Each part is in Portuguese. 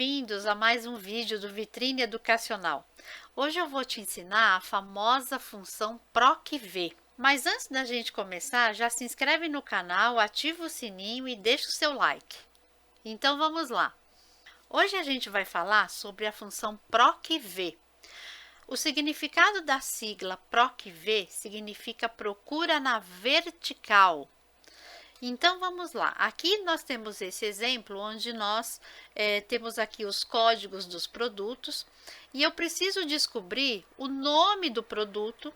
bem-vindos a mais um vídeo do Vitrine Educacional. Hoje eu vou te ensinar a famosa função PROC-V. Mas antes da gente começar, já se inscreve no canal, ativa o sininho e deixa o seu like. Então vamos lá. Hoje a gente vai falar sobre a função PROC-V. O significado da sigla PROC-V significa procura na vertical. Então, vamos lá. Aqui nós temos esse exemplo onde nós temos aqui os códigos dos produtos e eu preciso descobrir o nome do produto,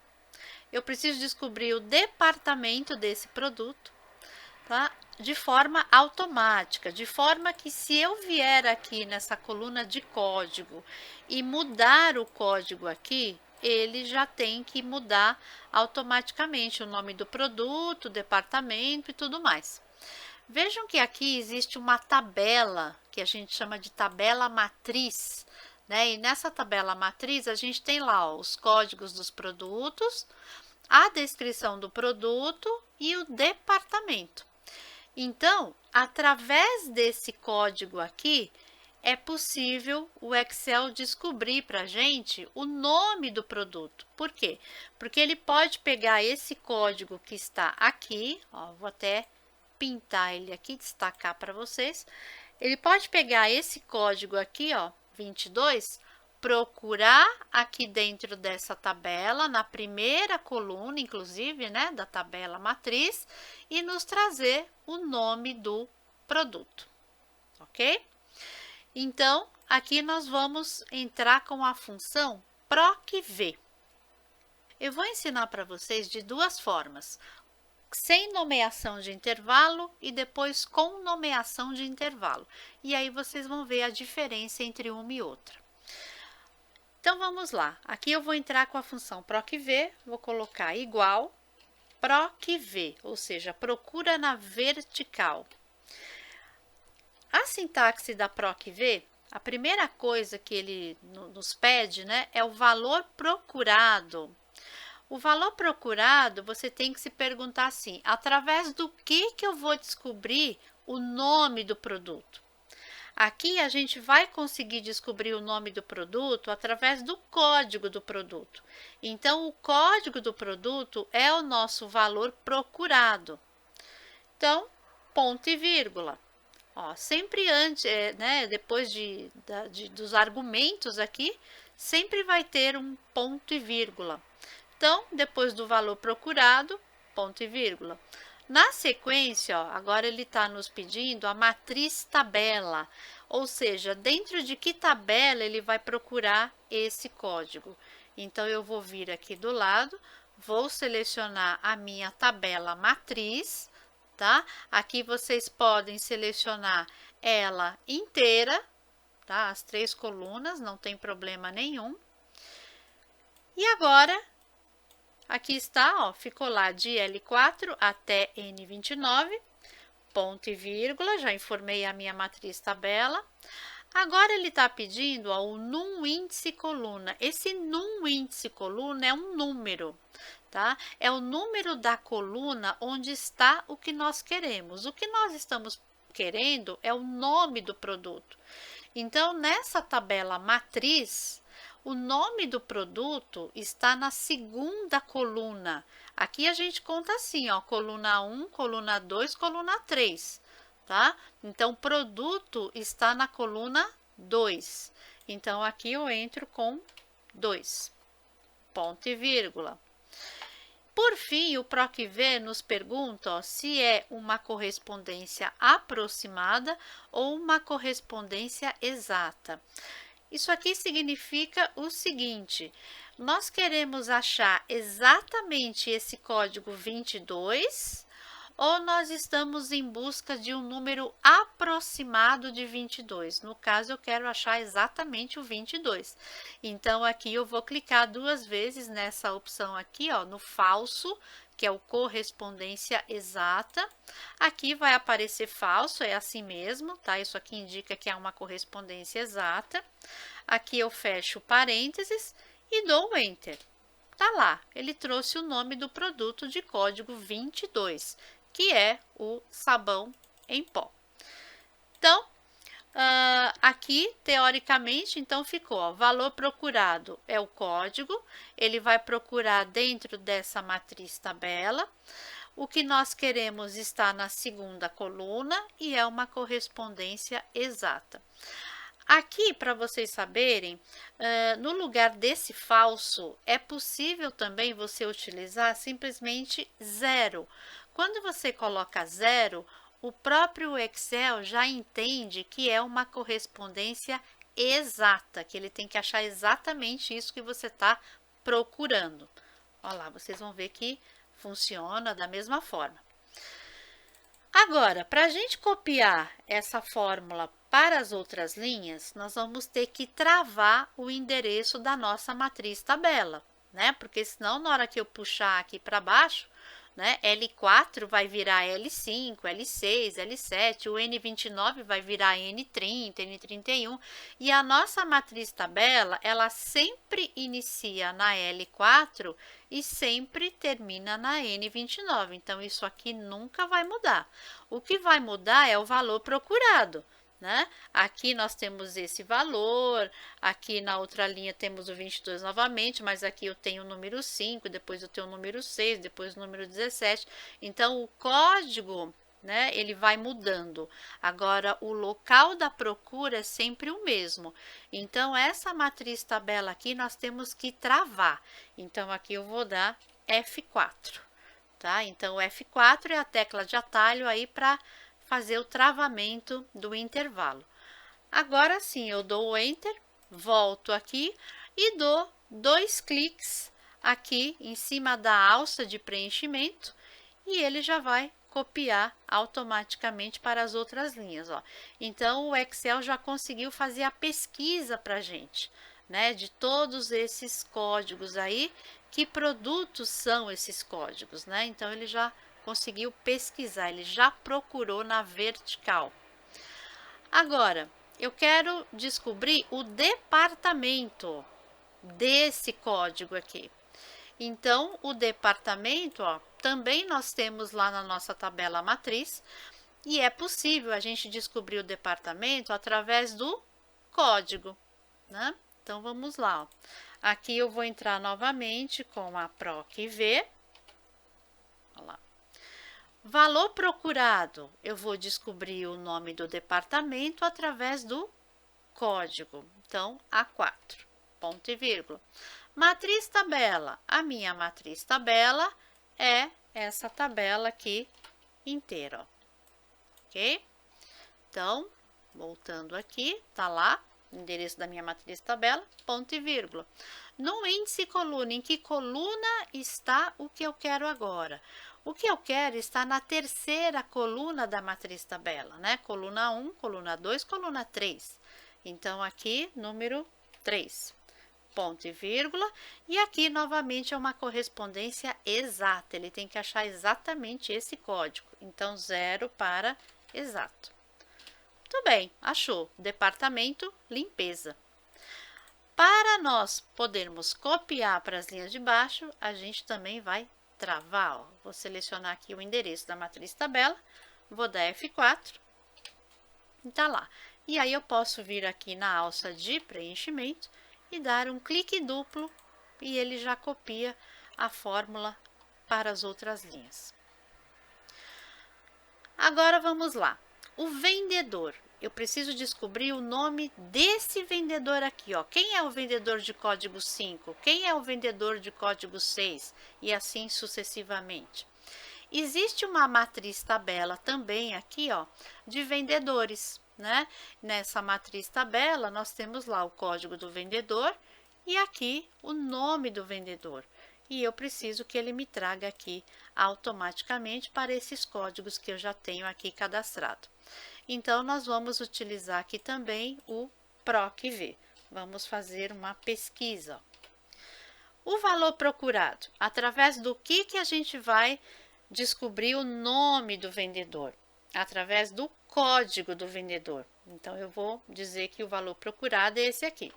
eu preciso descobrir o departamento desse produto, tá? De forma automática, de forma que se eu vier aqui nessa coluna de código e mudar o código aqui, ele já tem que mudar automaticamente o nome do produto, departamento e tudo mais. Vejam que aqui existe uma tabela, que a gente chama de tabela matriz, né? E nessa tabela matriz a gente tem lá os códigos dos produtos, a descrição do produto e o departamento. Então, através desse código aqui, é possível o Excel descobrir para a gente o nome do produto. Por quê? Porque ele pode pegar esse código que está aqui, ó, vou até pintar ele aqui, destacar para vocês. Ele pode pegar esse código aqui, ó, 22, procurar aqui dentro dessa tabela, na primeira coluna, inclusive, né, da tabela matriz, e nos trazer o nome do produto, ok? Então, aqui nós vamos entrar com a função PROC-V. Eu vou ensinar para vocês de duas formas, sem nomeação de intervalo e depois com nomeação de intervalo. E aí vocês vão ver a diferença entre uma e outra. Então, vamos lá. Aqui eu vou entrar com a função PROC-V, vou colocar igual PROC-V, ou seja, procura na vertical. A sintaxe da PROC-V, a primeira coisa que ele nos pede, né, é o valor procurado. O valor procurado, você tem que se perguntar assim, através do que eu vou descobrir o nome do produto? Aqui a gente vai conseguir descobrir o nome do produto através do código do produto. Então, o código do produto é o nosso valor procurado. Então, ponto e vírgula. Ó, sempre antes, né, depois dos argumentos aqui, sempre vai ter um ponto e vírgula. Então, depois do valor procurado, ponto e vírgula. Na sequência, ó, agora ele está nos pedindo a matriz tabela, ou seja, dentro de que tabela ele vai procurar esse código. Então, eu vou vir aqui do lado, vou selecionar a minha tabela matriz, tá? Aqui vocês podem selecionar ela inteira, tá? As 3 colunas, não tem problema nenhum. E agora, aqui está, ó, ficou lá de L4 até N29, ponto e vírgula, já informei a minha matriz tabela. Agora ele está pedindo, ó, o num índice coluna. Esse num índice coluna é um número, tá? É o número da coluna onde está o que nós queremos. O que nós estamos querendo é o nome do produto. Então, nessa tabela matriz, o nome do produto está na segunda coluna. Aqui a gente conta assim, ó, coluna 1, coluna 2, coluna 3, tá? Então, produto está na coluna 2. Então, aqui eu entro com 2, ponto e vírgula. Por fim, o PROC-V nos pergunta, ó, se é uma correspondência aproximada ou uma correspondência exata. Isso aqui significa o seguinte, nós queremos achar exatamente esse código 22 ou nós estamos em busca de um número aproximado de 22. No caso, eu quero achar exatamente o 22. Então, aqui eu vou clicar 2 vezes nessa opção aqui, ó, no falso, que é o correspondência exata. Aqui vai aparecer falso, é assim mesmo, tá? Isso aqui indica que é uma correspondência exata. Aqui eu fecho parênteses e dou Enter. Tá lá, ele trouxe o nome do produto de código 22, que é o sabão em pó. Então, Aqui, teoricamente, então ficou, ó, valor procurado é o código, ele vai procurar dentro dessa matriz tabela. O que nós queremos está na segunda coluna e é uma correspondência exata. Aqui, para vocês saberem, no lugar desse falso, é possível também você utilizar simplesmente zero. Quando você coloca zero, o próprio Excel já entende que é uma correspondência exata, que ele tem que achar exatamente isso que você está procurando. Olha lá, vocês vão ver que funciona da mesma forma. Agora, para a gente copiar essa fórmula para as outras linhas, nós vamos ter que travar o endereço da nossa matriz tabela, né? Porque senão, na hora que eu puxar aqui para baixo, né, L4 vai virar L5, L6, L7, o N29 vai virar N30, N31, e a nossa matriz tabela, ela sempre inicia na L4 e sempre termina na N29, então isso aqui nunca vai mudar. O que vai mudar é o valor procurado, né? Aqui nós temos esse valor, aqui na outra linha temos o 22 novamente, mas aqui eu tenho o número 5, depois eu tenho o número 6, depois o número 17. Então, o código, né, ele vai mudando. Agora, o local da procura é sempre o mesmo. Então, essa matriz tabela aqui nós temos que travar. Então, aqui eu vou dar F4, tá? Então, o F4 é a tecla de atalho aí para fazer o travamento do intervalo. Agora sim, eu dou o Enter, volto aqui e dou 2 cliques aqui em cima da alça de preenchimento e ele já vai copiar automaticamente para as outras linhas, ó. Então, o Excel já conseguiu fazer a pesquisa para a gente, né, de todos esses códigos aí, que produtos são esses códigos, né? Então, ele já conseguiu pesquisar, ele já procurou na vertical. Agora, eu quero descobrir o departamento desse código aqui. Então, o departamento, ó, também nós temos lá na nossa tabela matriz, e é possível a gente descobrir o departamento através do código, né? Então, vamos lá, ó. Aqui eu vou entrar novamente com a PROC-V. Olha lá. Valor procurado, eu vou descobrir o nome do departamento através do código. Então, A4, ponto e vírgula. Matriz tabela, a minha matriz tabela é essa tabela aqui inteira, ó. Ok? Então, voltando aqui, tá lá, endereço da minha matriz tabela, ponto e vírgula. No índice coluna, em que coluna está o que eu quero agora? O que eu quero está na terceira coluna da matriz tabela, né? Coluna 1, coluna 2, coluna 3. Então, aqui, número 3, ponto e vírgula. E aqui, novamente, é uma correspondência exata. Ele tem que achar exatamente esse código. Então, 0 para exato. Muito bem, achou. Departamento, limpeza. Para nós podermos copiar para as linhas de baixo, a gente também vai travar, ó. Vou selecionar aqui o endereço da matriz tabela, vou dar F4 e tá lá. E aí eu posso vir aqui na alça de preenchimento e dar um clique duplo e ele já copia a fórmula para as outras linhas. Agora vamos lá. O vendedor. Eu preciso descobrir o nome desse vendedor aqui, ó. Quem é o vendedor de código 5? Quem é o vendedor de código 6? E assim sucessivamente. Existe uma matriz tabela também aqui, ó, de vendedores, né? Nessa matriz tabela, nós temos lá o código do vendedor e aqui o nome do vendedor. E eu preciso que ele me traga aqui automaticamente para esses códigos que eu já tenho aqui cadastrado. Então, nós vamos utilizar aqui também o PROC-V. Vamos fazer uma pesquisa. O valor procurado, através do que a gente vai descobrir o nome do vendedor? Através do código do vendedor. Então, eu vou dizer que o valor procurado é esse aqui.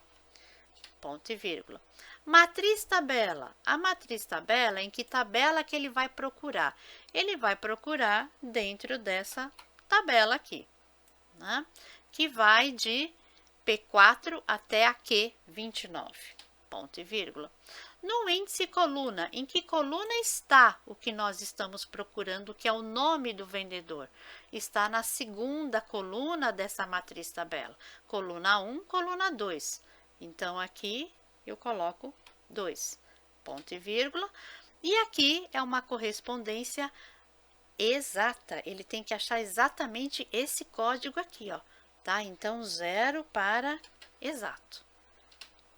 Ponto e vírgula. Matriz tabela. A matriz tabela, em que tabela que ele vai procurar? Ele vai procurar dentro dessa tabela aqui, né? que vai de P4 até a Q29, ponto e vírgula. No índice coluna, em que coluna está o que nós estamos procurando, que é o nome do vendedor? Está na segunda coluna dessa matriz tabela, coluna 1, coluna 2. Então, aqui eu coloco 2, ponto e vírgula. E aqui é uma correspondência exata, ele tem que achar exatamente esse código aqui, ó, tá? Então, 0 para exato.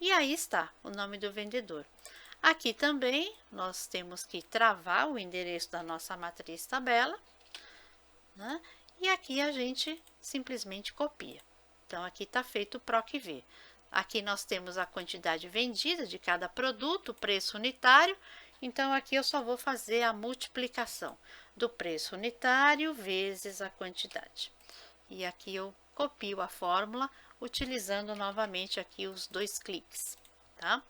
E aí está o nome do vendedor. Aqui também nós temos que travar o endereço da nossa matriz tabela, né? E aqui a gente simplesmente copia. Então, aqui está feito o PROC-V. Aqui nós temos a quantidade vendida de cada produto, o preço unitário. Então, aqui eu só vou fazer a multiplicação do preço unitário vezes a quantidade. E aqui eu copio a fórmula, utilizando novamente aqui os 2 cliques, tá?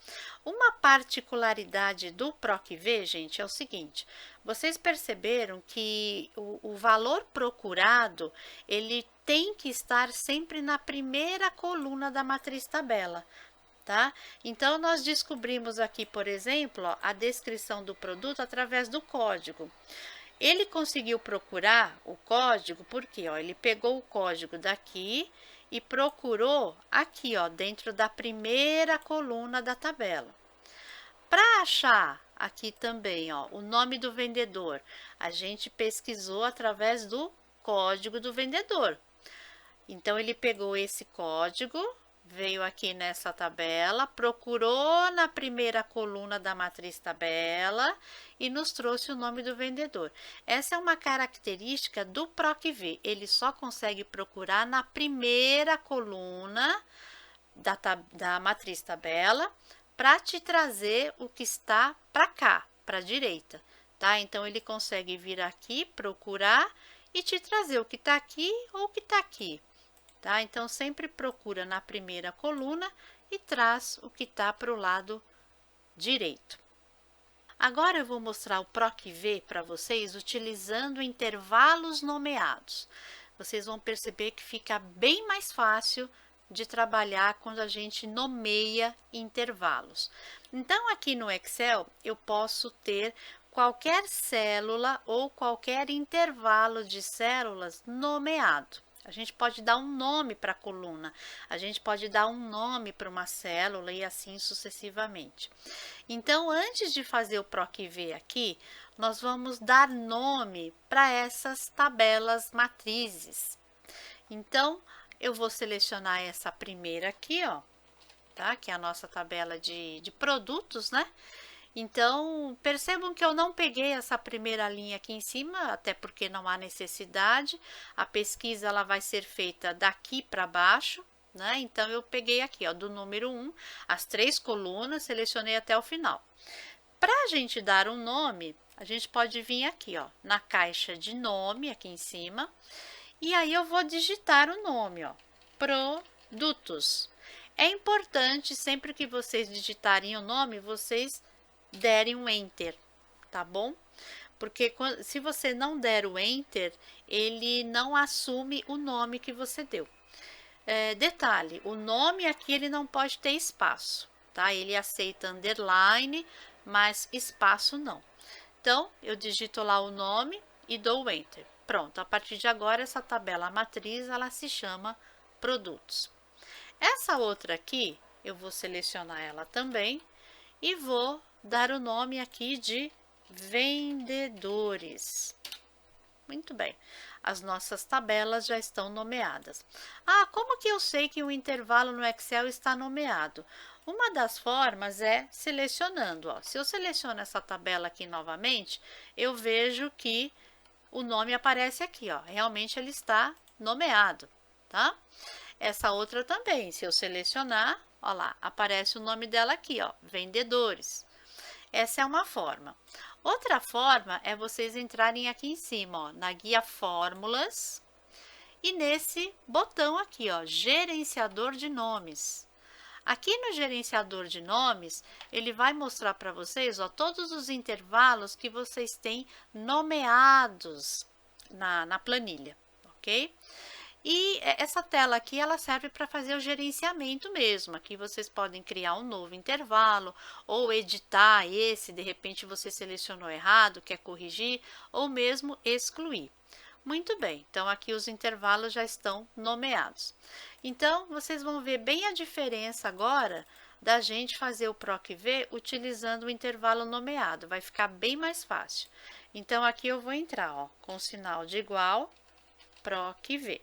Uma particularidade do PROC-V, gente, é o seguinte: vocês perceberam que o valor procurado, ele tem que estar sempre na primeira coluna da matriz tabela, tá? Então, nós descobrimos aqui, por exemplo, ó, a descrição do produto através do código. Ele conseguiu procurar o código porque, ó, ele pegou o código daqui e procurou aqui, ó, dentro da primeira coluna da tabela. Para achar aqui também, ó, o nome do vendedor, a gente pesquisou através do código do vendedor. Então, ele pegou esse código, veio aqui nessa tabela, procurou na primeira coluna da matriz tabela e nos trouxe o nome do vendedor. Essa é uma característica do PROC-V, ele só consegue procurar na primeira coluna da matriz tabela para te trazer o que está para cá, para a direita, tá? Então, ele consegue vir aqui, procurar e te trazer o que está aqui ou o que está aqui. Tá? Então, sempre procura na primeira coluna e traz o que está para o lado direito. Agora, eu vou mostrar o PROC-V para vocês utilizando intervalos nomeados. Vocês vão perceber que fica bem mais fácil de trabalhar quando a gente nomeia intervalos. Então, aqui no Excel, eu posso ter qualquer célula ou qualquer intervalo de células nomeado. A gente pode dar um nome para a coluna, a gente pode dar um nome para uma célula e assim sucessivamente. Então, antes de fazer o PROC-V aqui, nós vamos dar nome para essas tabelas matrizes. Então, eu vou selecionar essa primeira aqui, ó, tá? Que é a nossa tabela de produtos, né? Então, percebam que eu não peguei essa primeira linha aqui em cima, até porque não há necessidade. A pesquisa ela vai ser feita daqui para baixo, né? Então, eu peguei aqui, ó, do número 1, as 3 colunas, selecionei até o final. Para a gente dar um nome, a gente pode vir aqui, ó, na caixa de nome, aqui em cima, e aí eu vou digitar o nome, ó, produtos. É importante, sempre que vocês digitarem o nome, vocês derem um Enter, tá bom? Porque se você não der o Enter, ele não assume o nome que você deu. Detalhe, o nome aqui ele não pode ter espaço, tá? Ele aceita underline, mas espaço não. Então, eu digito lá o nome e dou o Enter. Pronto, a partir de agora, essa tabela matriz, ela se chama produtos. Essa outra aqui, eu vou selecionar ela também e vou dar o nome aqui de vendedores. Muito bem, as nossas tabelas já estão nomeadas. Ah, como que eu sei que o intervalo no Excel está nomeado? Uma das formas é selecionando, ó. Se eu seleciono essa tabela aqui novamente, eu vejo que o nome aparece aqui, ó. Realmente ele está nomeado, tá? Essa outra também, se eu selecionar, ó lá, aparece o nome dela aqui, ó, vendedores. Essa é uma forma. Outra forma é vocês entrarem aqui em cima, ó, na guia fórmulas e nesse botão aqui, ó, gerenciador de nomes. Aqui no gerenciador de nomes, ele vai mostrar para vocês, ó, todos os intervalos que vocês têm nomeados na planilha, ok? E essa tela aqui, ela serve para fazer o gerenciamento mesmo. Aqui vocês podem criar um novo intervalo ou editar esse, de repente você selecionou errado, quer corrigir, ou mesmo excluir. Muito bem, então aqui os intervalos já estão nomeados. Então, vocês vão ver bem a diferença agora da gente fazer o PROC-V utilizando o intervalo nomeado, vai ficar bem mais fácil. Então, aqui eu vou entrar, ó, com o sinal de igual, PROC-V.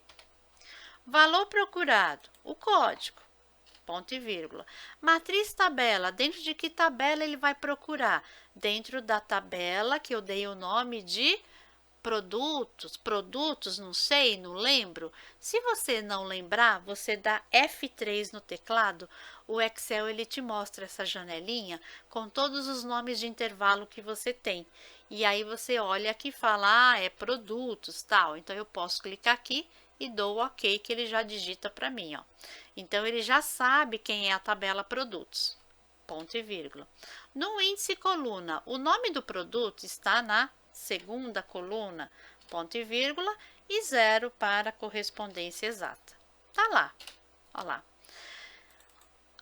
Valor procurado, o código, ponto e vírgula. Matriz tabela, dentro de que tabela ele vai procurar? Dentro da tabela que eu dei o nome de produtos, não sei, não lembro. Se você não lembrar, você dá F3 no teclado, o Excel ele te mostra essa janelinha com todos os nomes de intervalo que você tem. E aí você olha aqui e fala, é produtos, tal. Então eu posso clicar aqui e dou o OK que ele já digita para mim, ó. Então ele já sabe quem é a tabela produtos. Ponto e vírgula. No índice coluna, o nome do produto está na segunda coluna, ponto e vírgula, e 0 para correspondência exata. Tá lá, ó lá.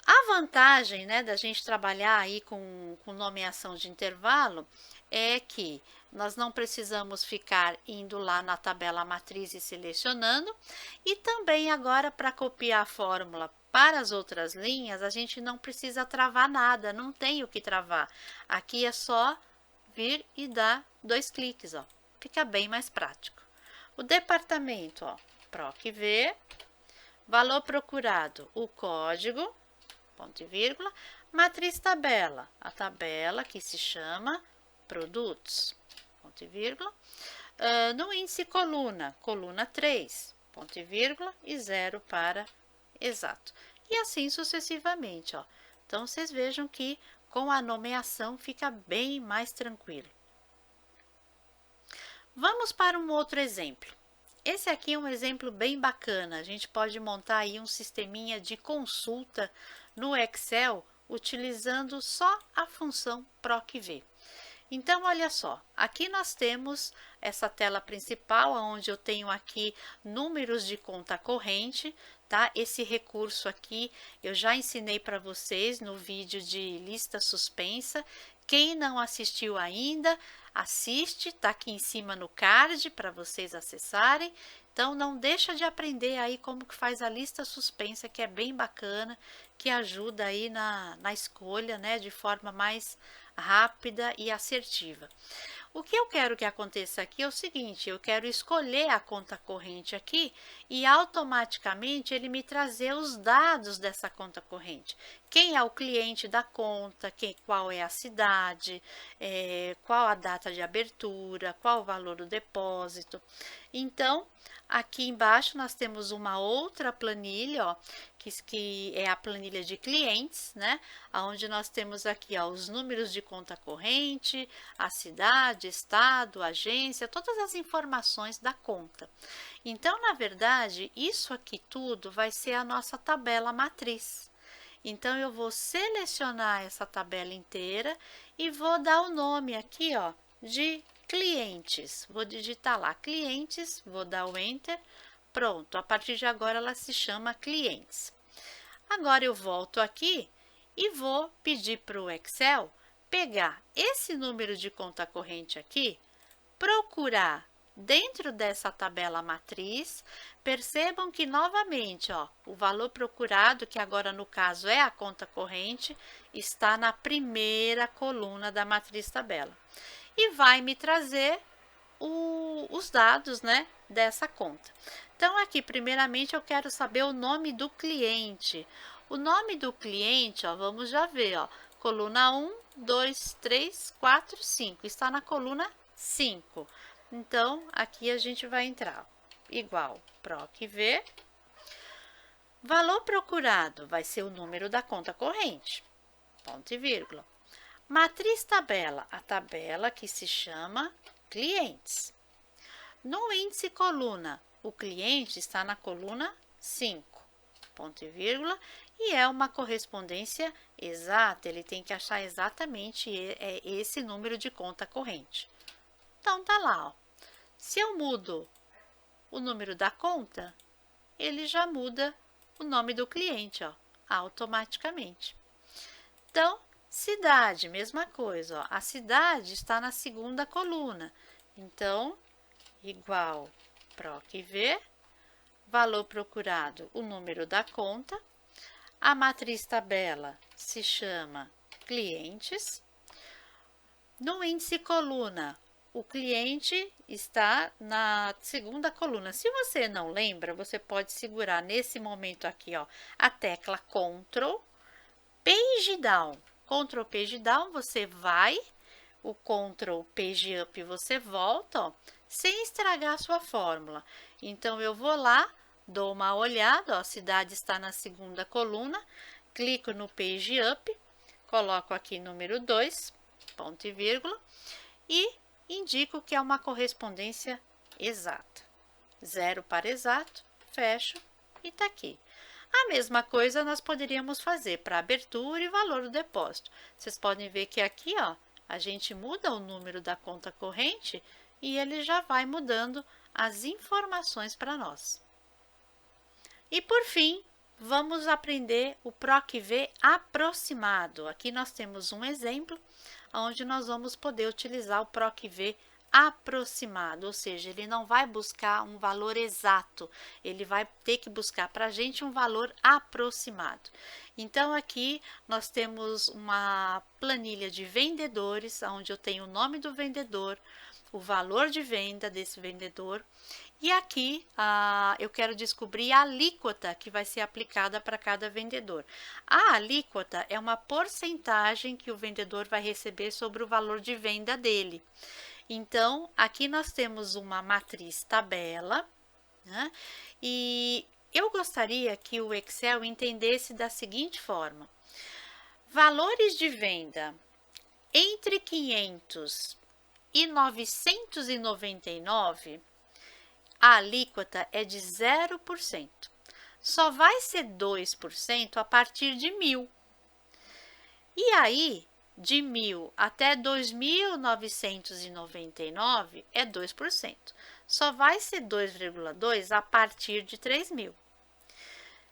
A vantagem, né, da gente trabalhar aí com nomeação de intervalo é que nós não precisamos ficar indo lá na tabela matriz e selecionando, e também agora para copiar a fórmula para as outras linhas, a gente não precisa travar nada, não tem o que travar. Aqui é só vir e dar 2 cliques, ó. Fica bem mais prático. O departamento, ó, PROC-V, valor procurado, o código, ponto e vírgula, matriz tabela, a tabela que se chama produtos, ponto e vírgula, no índice coluna, coluna 3, ponto e vírgula, e 0 para exato. E assim sucessivamente, ó. Então, vocês vejam que com a nomeação fica bem mais tranquilo. Vamos para um outro exemplo. Esse aqui é um exemplo bem bacana. A gente pode montar aí um sisteminha de consulta no Excel utilizando só a função PROC-V. Então, olha só, aqui nós temos essa tela principal, onde eu tenho aqui números de conta corrente, tá? Esse recurso aqui eu já ensinei para vocês no vídeo de lista suspensa. Quem não assistiu ainda, assiste, tá aqui em cima no card para vocês acessarem. Então, não deixa de aprender aí como que faz a lista suspensa, que é bem bacana, que ajuda aí na escolha, né, de forma mais rápida e assertiva. O que eu quero que aconteça aqui é o seguinte, eu quero escolher a conta corrente aqui e automaticamente ele me trazer os dados dessa conta corrente. Quem é o cliente da conta, qual é a cidade, qual a data de abertura, qual o valor do depósito. Então, aqui embaixo nós temos uma outra planilha, ó, que é a planilha de clientes, né? Onde nós temos aqui, ó, os números de conta corrente, a cidade, estado, agência, todas as informações da conta. Então, na verdade, isso aqui tudo vai ser a nossa tabela matriz. Então, eu vou selecionar essa tabela inteira e vou dar o nome aqui, ó, de clientes. Vou digitar lá clientes, vou dar o Enter. Pronto, a partir de agora ela se chama clientes. Agora eu volto aqui e vou pedir para o Excel pegar esse número de conta corrente aqui, procurar dentro dessa tabela matriz. Percebam que novamente, ó, o valor procurado, que agora no caso é a conta corrente, está na primeira coluna da matriz tabela. E vai me trazer os dados, né, dessa conta. Então, aqui, primeiramente, eu quero saber o nome do cliente. O nome do cliente, ó, vamos já ver, ó, coluna 1, 2, 3, 4, 5. Está na coluna 5. Então, aqui a gente vai entrar igual PROC-V. Valor procurado vai ser o número da conta corrente, ponto e vírgula. Matriz tabela, a tabela que se chama clientes. No índice coluna, o cliente está na coluna 5, ponto e vírgula, e é uma correspondência exata, ele tem que achar exatamente esse número de conta corrente. Então, tá lá, ó. Se eu mudo o número da conta, ele já muda o nome do cliente, ó, automaticamente. Então, cidade, mesma coisa, ó, a cidade está na segunda coluna. Então, igual PROC-V, valor procurado, o número da conta. A matriz tabela se chama clientes. No índice coluna, o cliente está na segunda coluna. Se você não lembra, você pode segurar nesse momento aqui, ó, a tecla Ctrl Page Down. Ctrl Page Down, você vai, o Ctrl Page Up você volta, ó, sem estragar a sua fórmula. Então, eu vou lá, dou uma olhada, ó, a cidade está na segunda coluna, clico no Page Up, coloco aqui número 2, ponto e vírgula, e indico que é uma correspondência exata. 0 para exato, fecho e está aqui. A mesma coisa nós poderíamos fazer para abertura e valor do depósito. Vocês podem ver que aqui, ó, a gente muda o número da conta corrente e ele já vai mudando as informações para nós. E por fim, vamos aprender o PROC-V aproximado. Aqui nós temos um exemplo onde nós vamos poder utilizar o PROC-V aproximado, ou seja, ele não vai buscar um valor exato, ele vai ter que buscar para a gente um valor aproximado. Então, aqui nós temos uma planilha de vendedores, onde eu tenho o nome do vendedor, o valor de venda desse vendedor, e aqui eu quero descobrir a alíquota que vai ser aplicada para cada vendedor. A alíquota é uma porcentagem que o vendedor vai receber sobre o valor de venda dele. Então, aqui nós temos uma matriz tabela, né? E eu gostaria que o Excel entendesse da seguinte forma: valores de venda entre 500 e 999, a alíquota é de 0%. Só vai ser 2% a partir de 1.000. E aí, de 1.000 até 2.999 é 2%. Só vai ser 2,2% a partir de 3.000.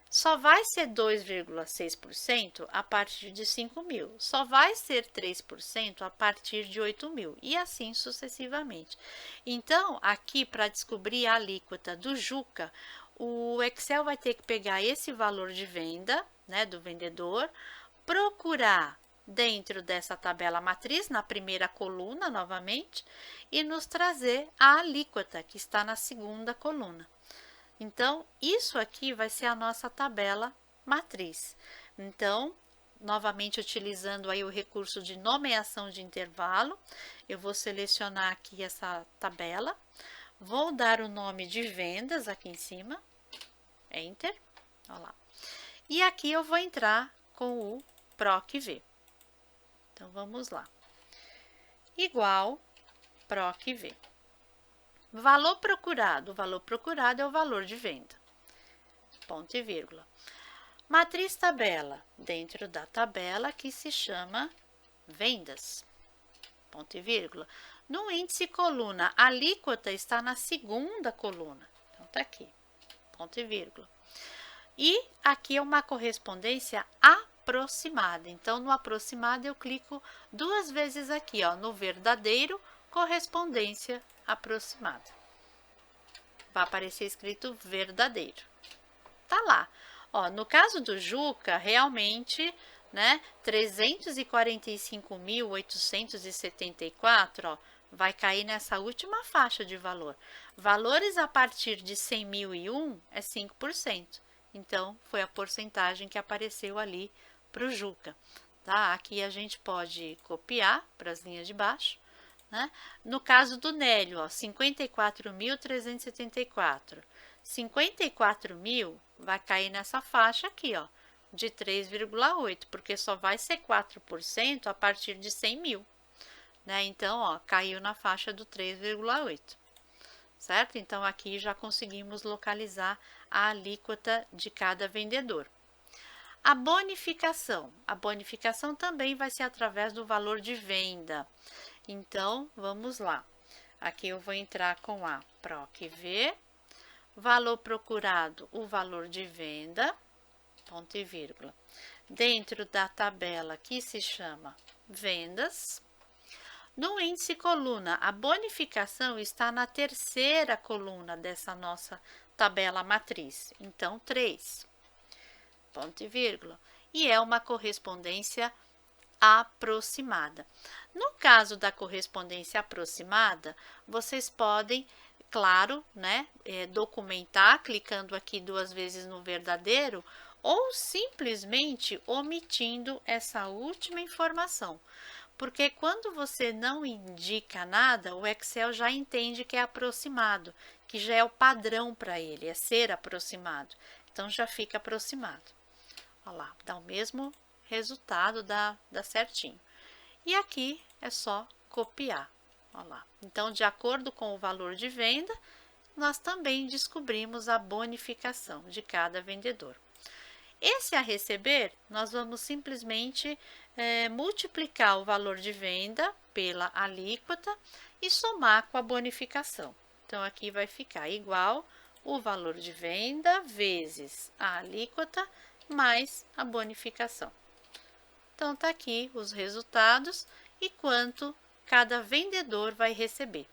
Só vai ser 2,6% a partir de 5.000. Só vai ser 3% a partir de 8.000 e assim sucessivamente. Então, aqui para descobrir a alíquota do Juca, o Excel vai ter que pegar esse valor de venda, né, do vendedor, procurar dentro dessa tabela matriz, na primeira coluna novamente, e nos trazer a alíquota que está na segunda coluna. Então, isso aqui vai ser a nossa tabela matriz. Então, novamente utilizando aí o recurso de nomeação de intervalo, eu vou selecionar aqui essa tabela, vou dar o nome de vendas aqui em cima, Enter, olha lá. E aqui eu vou entrar com o PROC-V. Então, vamos lá. Igual PROC-V. Valor procurado. O valor procurado é o valor de venda. Ponto e vírgula. Matriz tabela. Dentro da tabela que se chama vendas. Ponto e vírgula. No índice coluna, a alíquota está na segunda coluna. Então, tá aqui. Ponto e vírgula. E aqui é uma correspondência aproximada. Então, no aproximado, eu clico 2 vezes aqui, ó, no verdadeiro, correspondência aproximada. Vai aparecer escrito verdadeiro. Tá lá. Ó, no caso do Juca, realmente, né, 345.874, ó, vai cair nessa última faixa de valor. Valores a partir de 100.001 é 5%. Então, foi a porcentagem que apareceu ali para o Juca. Tá? Aqui a gente pode copiar para as linhas de baixo. Né? No caso do Nélio, 54.374. 54.000 vai cair nessa faixa aqui, ó, de 3,8, porque só vai ser 4% a partir de 100.000. Né? Então, ó, caiu na faixa do 3,8. Certo? Então, aqui já conseguimos localizar a alíquota de cada vendedor. A bonificação também vai ser através do valor de venda. Então, vamos lá. Aqui eu vou entrar com a PROC-V, valor procurado, o valor de venda, ponto e vírgula, dentro da tabela que se chama vendas. No índice coluna, a bonificação está na terceira coluna dessa nossa tabela matriz, então 3, ponto e vírgula, e é uma correspondência aproximada. No caso da correspondência aproximada, vocês podem, claro, documentar, clicando aqui 2 vezes no verdadeiro, ou simplesmente omitindo essa última informação. Porque quando você não indica nada, o Excel já entende que é aproximado, que já é o padrão para ele, é ser aproximado. Então, já fica aproximado. Olha lá, dá o mesmo resultado, dá certinho. E aqui é só copiar. Olha lá. Então, de acordo com o valor de venda, nós também descobrimos a bonificação de cada vendedor. Esse a receber, nós vamos simplesmente multiplicar o valor de venda pela alíquota e somar com a bonificação. Então, aqui vai ficar igual o valor de venda vezes a alíquota mais a bonificação. Então, tá aqui os resultados e quanto cada vendedor vai receber.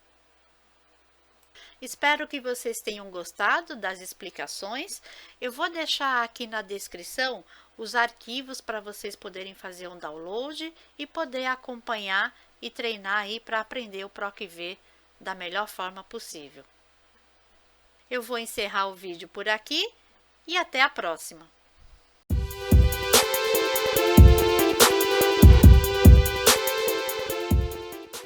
Espero que vocês tenham gostado das explicações. Eu vou deixar aqui na descrição os arquivos para vocês poderem fazer um download e poder acompanhar e treinar aí para aprender o PROC-V da melhor forma possível. Eu vou encerrar o vídeo por aqui e até a próxima!